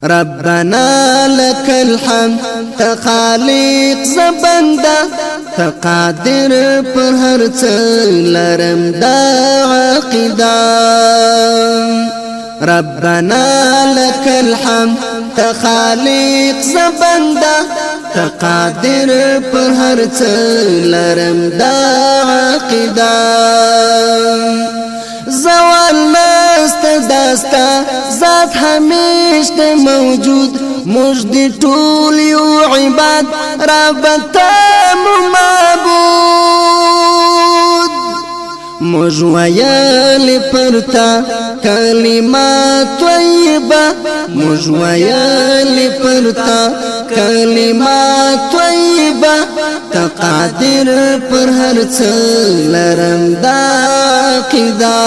ربنا لك الحمد تخالق زبندا تقادر پر هر څه لرم دا عقیده ربنا لك الحمد تخالق زبندا تقادر پر هر څه لرم دا عقیده زوال نست داستا ذات همیش د موجود مجد طول یو عباد ربتا معبود مجویل پرتا کلمات طیبه مجویل پرتا کلمات طیبه تقادر پر هر څه لرم دا عقیده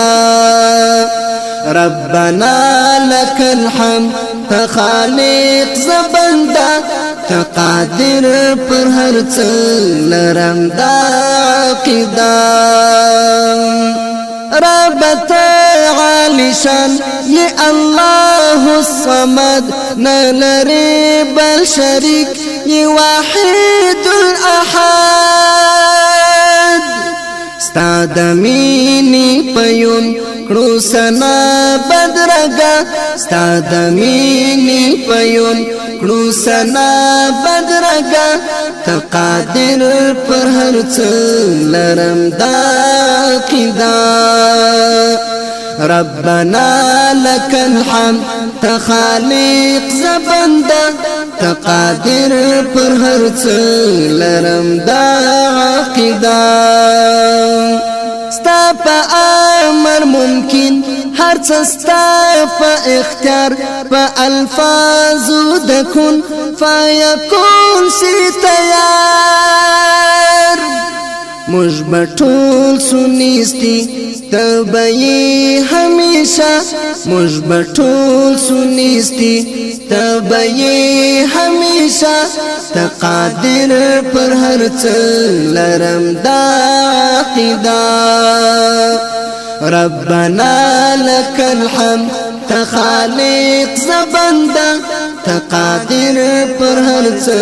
ربنا لك الحمد تخالق زبندا تقادر پر هر څه لرم دا عقیده ربت عالی شان ی الله الصمد نلری بل شریک ی واحد الاحد استاد مینی پیون کړو سنا بدرګه ستاد مینی پیون کړو سنا بدرګه تقادر پر هر څه لرم دا عقیده ربنا لك الحمد تخالق زبندا تقادر پر هر څه لرم دا عقیده ستا په امر ممکن هر څه ستا په اختیار په الفاظو د کن فیکون سی تیار مجبټول سنیستی تبئی ہمیشہ مجبٹول سنیستی تبئی ہمیشہ تقادر پر ہر څه لرم دا عقیده ربنا لك الحمد تخالق زبندا تقادر پر هر څه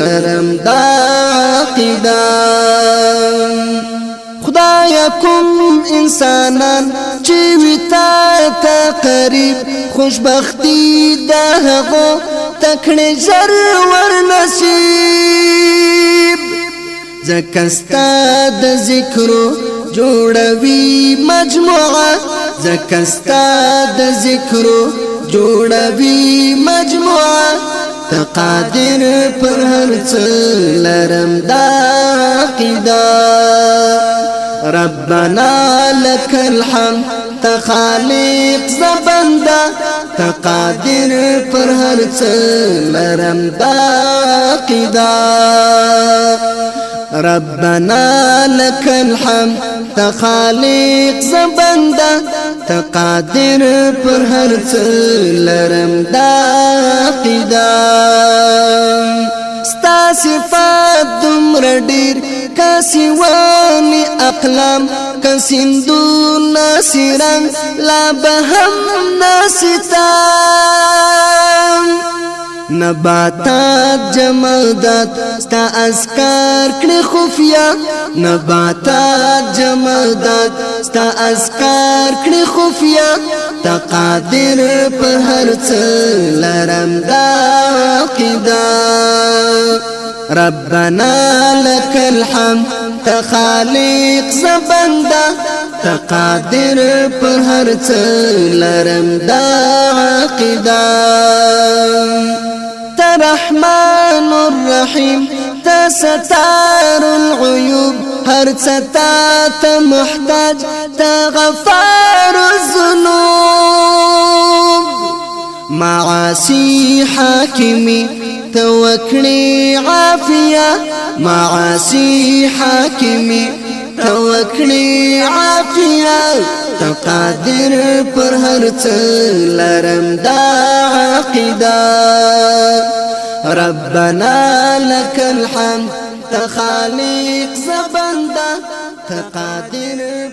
لرم دا عقیده خدایا کوم انسانان چې وتا ته قریب خوشبختی ده هغه تکړه زر ور نصیب زکستا د ذکرو جوړوي مجموعه زکستا د ذکرو جوړوي مجموعه تقادر پر هر څه لرم دا عقیده ربنا لك الحمد تخالق زبندا تقادر پر هر څه لرم دا عقیده ربنا لك الحمد تخالق زبندا تقادر پر هر څه لرم دا عقیده ستا صفات دمر ډیر کسیوانی اقلام کسندو ناسران لا بهم ناسیتان نباتات جمادات ستا اذکار کړي خفیا نباتات جمادات ستا اذکار کړي خفیا تقادر پر هر څه لرم دا عقیده ربنا لك الحمد تخالق زبندا تقادر پر هر څه لرم دا عقیده رحمن الرحیم تستار العیوب هر څه ته محتاج تغفار الذنوب معاصی حاکمی توکلی عافیه معاصی حاکمی توکلی عافیه تقادر پر هر څه لرم دا عقیده ربنا لك الحمد تخالق زبندا تقادر